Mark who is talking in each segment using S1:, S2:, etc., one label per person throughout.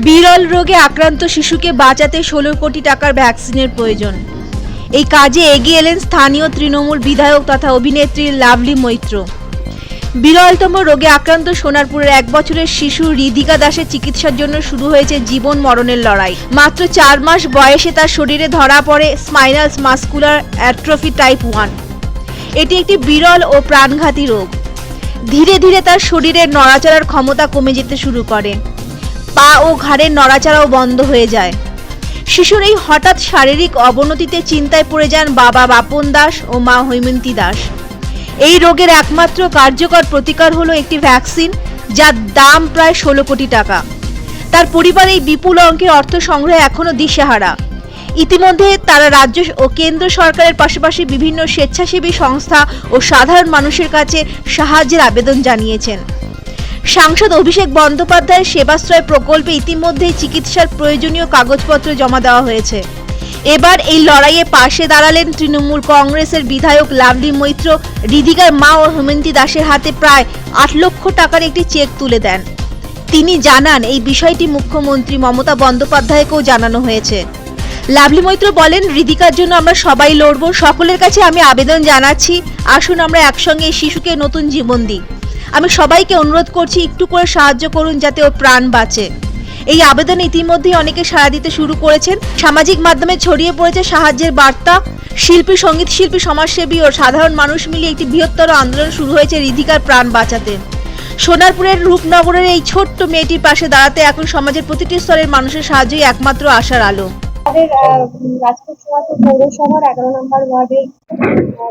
S1: বিরল রোগে আক্রান্ত শিশুকে বাঁচাতে ১৬ কোটি টাকার ভ্যাকসিনের প্রয়োজন। এই কাজে এগিয়ে এলেন স্থানীয় তৃণমূল বিধায়ক তথা অভিনেত্রী লাভলি মৈত্র। বিরলতম রোগে আক্রান্ত সোনারপুরের ১ বছরের শিশু ঋদিকা দাসের চিকিৎসার জন্য শুরু হয়েছে জীবন মরণের লড়াই। মাত্র ৪ মাস বয়সে তার শরীরে ধরা পড়ে স্পাইনাল মাসকুলার অ্যাট্রফি টাইপ 1। এটি একটি বিরল ও প্রাণঘাতী রোগ। ধীরে ধীরে তার শরীরের নড়াচড়ার ক্ষমতা কমে যেতে শুরু করে। পা ও ঘাড়ের নড়াচড়াও বন্ধ হয়ে যায়। শিশুর এই হঠাৎ শারীরিক অবনতিতে চিন্তায় পড়ে যান বাবা বাপন দাস ও মা হৈমন্তী দাস। এই রোগের একমাত্র কার্যকর প্রতিকার হলো একটি ভ্যাকসিন, যার দাম প্রায় ১৬ কোটি টাকা। তার পরিবার এই বিপুল অঙ্কের অর্থ সংগ্রহে এখনও দিশেহারা। ইতিমধ্যে তারা রাজ্য ও কেন্দ্র সরকারের পাশাপাশি বিভিন্ন স্বেচ্ছাসেবী সংস্থা ও সাধারণ মানুষের কাছে সাহায্যের আবেদন জানিয়েছেন। সাংসদ অভিষেক বন্দ্যোপাধ্যায়ের সেবাশ্রয় প্রকল্পে ইতিমধ্যেই চিকিৎসার প্রয়োজনীয় কাগজপত্র জমা দেওয়া হয়েছে। এবার এই লড়াইয়ে পাশে দাঁড়ালেন তৃণমূল কংগ্রেসের বিধায়ক লাভলি মৈত্র। ঋদিকার মা ও হৈমন্তী দাসের হাতে প্রায় ৮ লক্ষ টাকার একটি চেক তুলে দেন। তিনি জানান, এই বিষয়টি মুখ্যমন্ত্রী মমতা বন্দ্যোপাধ্যায়কেও জানানো হয়েছে। লাভলি মৈত্র বলেন, ঋদিকার জন্য আমরা সবাই লড়ব। সকলের কাছে আমি আবেদন জানাচ্ছি, আসুন আমরা একসঙ্গে এই শিশুকে নতুন জীবন দিই। আমি সবাইকে অনুরোধ করছি, একটু করে সাহায্য করুন যাতে ওর প্রাণ বাঁচে। এই আবেদনে ইতিমধ্যেই অনেকে সাড়া দিতে শুরু করেছেন। সামাজিক মাধ্যমে ছড়িয়ে পড়েছে সাহায্যের বার্তা। শিল্পী, সঙ্গীতশিল্পী, সমাজসেবী ও সাধারণ মানুষ মিলিয়ে একটি বৃহত্তর আন্দোলন শুরু হয়েছে ঋদিকার প্রাণ বাঁচাতে। সোনারপুরের রূপনগরের এই ছোট্ট মেয়েটির পাশে দাঁড়াতে এখন সমাজের প্রতিটি স্তরের মানুষের সাহায্যই একমাত্র আশার আলো।
S2: আমাদের রাজপুর সোনারপুর পৌরসভার ১১ নম্বর ওয়ার্ডের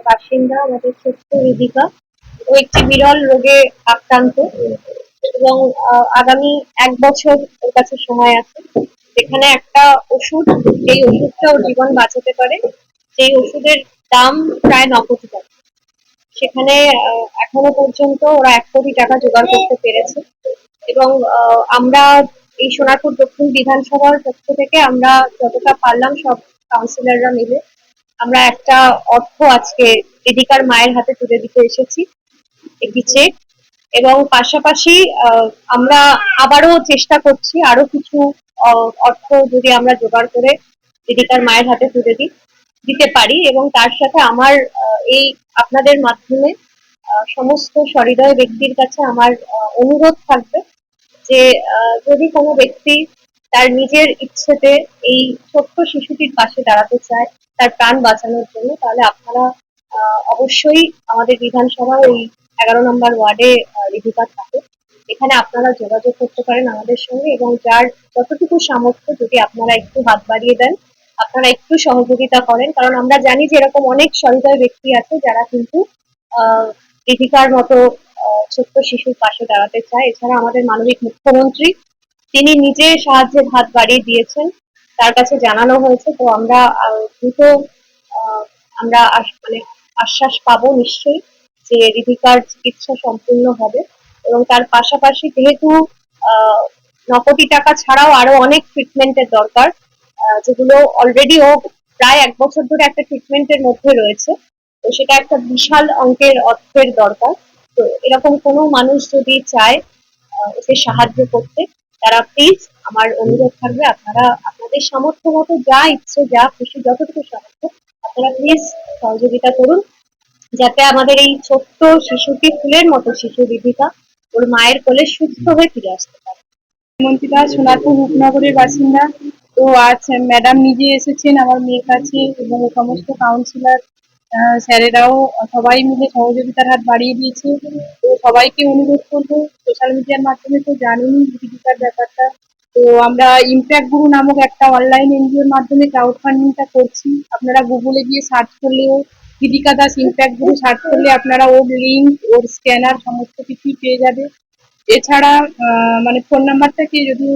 S2: বাসিন্দা আমাদের ছোট্ট ঋদিকা। ও একটি বিরল রোগে আক্রান্ত এবং আগামী ১ বছর ওর কাছে সময় আছে, যেখানে একটা ওষুধ, এই ওষুধটা ওর জীবন বাঁচাতে পারে। সেই ওষুধের দাম প্রায় ৯ কোটি টাকা। সেখানে এখনো পর্যন্ত ওরা ১ কোটি টাকা জোগাড় করতে পেরেছে এবং আমরা এই সোনারপুর দক্ষিণ বিধানসভার পক্ষ থেকে আমরা যতটা পারলাম সব কাউন্সিলররা মিলে আমরা একটা অর্থ আজকে ঋদিকার মায়ের হাতে তুলে দিতে এসেছি, একটি চেক। এবং পাশাপাশি আমরা আবারও চেষ্টা করছি আরো কিছু অর্থ যদি আমরা জোগাড় করে ঋদিকার মায়ের হাতে তুলে দিতে পারি। এবং তার সাথে আমার এই আপনাদের মাধ্যমে সমস্ত সহৃদয় ব্যক্তির কাছে আমার অনুরোধ থাকবে যে যদি কোনো ব্যক্তি তার নিজের ইচ্ছেতে এই ছোট্ট শিশুটির পাশে দাঁড়াতে চায় তার প্রাণ বাঁচানোর জন্য, তাহলে আপনারা অবশ্যই আমাদের বিধানসভার ওই ১১ নম্বর ওয়ার্ডে ঋদিকা থাকে, এখানে আপনারা যোগাযোগ করতে পারেন আমাদের সঙ্গে। এবং যার যতটুকু সামর্থ্য যদি আপনারা একটু হাত বাড়িয়ে দেন, আপনারা একটু সহযোগিতা করেন, কারণ আমরা জানি যে এরকম অনেক সহৃদয় ব্যক্তি আছে যারা কিন্তু ঋদিকার মতো ছোট্ট শিশুর পাশে দাঁড়াতে চায়। এছাড়া আমাদের মাননীয় মুখ্যমন্ত্রী তিনি নিজে সাহায্যের হাত বাড়িয়ে দিয়েছেন, তার কাছে জানানো হয়েছে। তো আমরা দ্রুত আমরা মানে আশ্বাস পাবো নিশ্চয়ই যে ঋদিকার চিকিৎসা সম্পূর্ণ হবে। এবং তার পাশাপাশি যেহেতু ৯ কোটি টাকা ছাড়াও আরো অনেক ট্রিটমেন্টের দরকার, যেগুলো অলরেডি ও প্রায় ১ বছর ধরে একটা ট্রিটমেন্টের মধ্যে রয়েছে, তো সেটা একটা বিশাল অঙ্কের অর্থের দরকার। তো এরকম কোনো মানুষ যদি চায় ওকে সাহায্য করতে, তারা প্লিজ, আমার অনুরোধ থাকবে আপনারা আপনাদের সামর্থ্য মতো যা ইচ্ছে যা খুশি যতটুকু সামর্থ্য আপনারা প্লিজ সহযোগিতা করুন, যাতে আমাদের এই ছোট্ট শিশুটি, ফুলের মতো শিশু ঋদিকা ওর মায়ের কোলে সুস্থ হয়ে ফিরে আসতে পারে।
S3: হৈমন্তী দাস সোনারপুর রূপনগরের বাসিন্দা। তো আজ ম্যাডাম নিজে এসেছেন আমার মেয়ের কাছে এবং সমস্ত কাউন্সিলর স্যারেরাও সবাই মিলে সহযোগিতার হাত বাড়িয়ে দিয়েছে। তো সবাইকে অনুরোধ করবো, সোশ্যাল মিডিয়ার মাধ্যমে তো জানেনই ঋদিকার ব্যাপারটা। তো আমরা ইম্প্যাক্ট গুরু নামক একটা অনলাইন এনজিওর মাধ্যমে ক্রাউড ফান্ডিংটা করছি। আপনারা গুগলে গিয়ে সার্চ করলেও ঋদিকা দাস ইম্প্যাক্ট গুরু সার্চ করলে আপনারা ওর লিঙ্ক, ওর স্ক্যানার সমস্ত কিছুই পেয়ে যাবে। এছাড়া মানে ফোন নাম্বারটাকে যদি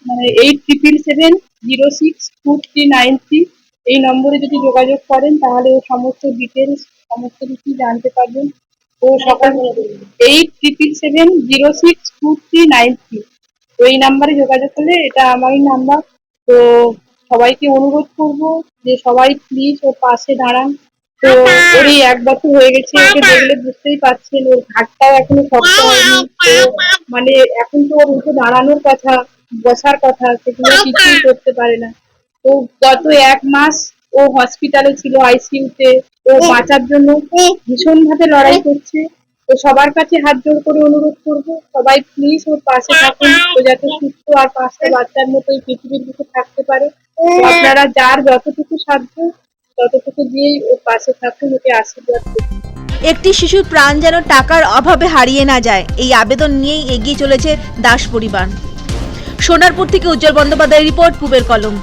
S3: মানে 8777062393 এই নম্বরে যদি যোগাযোগ করেন তাহলে ও সমস্ত ডিটেলস সমস্ত কিছু জানতে পারবেন। ও সকাল 8777062393, তো এই নাম্বারে যোগাযোগ করলে, এটা আমারই নাম্বার। তো সবাইকে অনুরোধ করবো যে সবাই প্লিজ ওর পাশে দাঁড়ান। তো ওর এই ১ বছর হয়ে গেছে, ওকে দেখলে বুঝতেই পারছেন ওর ঘাটটাও এখনো শক্ত হয়নি। তো মানে এখন তো ওর উঠে দাঁড়ানোর কথা, বসার কথা, সেগুলো কিছুই করতে পারে না। তো গত 1 মাস ও হসপিটালে ছিল, আইসিইউতে। ও বাঁচার জন্য ভীষণ ভাবে লড়াই করছে। তো সবার কাছে হাত জোড় করে অনুরোধ করবো, সবাই প্লিজ ওর পাশে থাকুন, ও যাতে সুস্থ আর 5টা বাচ্চার মতো এই পৃথিবীর বুকে থাকতে পারে। তো আপনারা যার যতটুকু সাধ্য ততটুকু দিয়েই ওর পাশে থাকুন, ওকে আশীর্বাদ করুন।
S1: একটি শিশুর প্রাণ যেন টাকার অভাবে হারিয়ে না যায়, এই আবেদন নিয়েই এগিয়ে চলেছে দাস পরিবার। সোনারপুর থেকে উজ্জ্বল বন্দ্যোপাধ্যায়ের রিপোর্ট, পূবের কলম।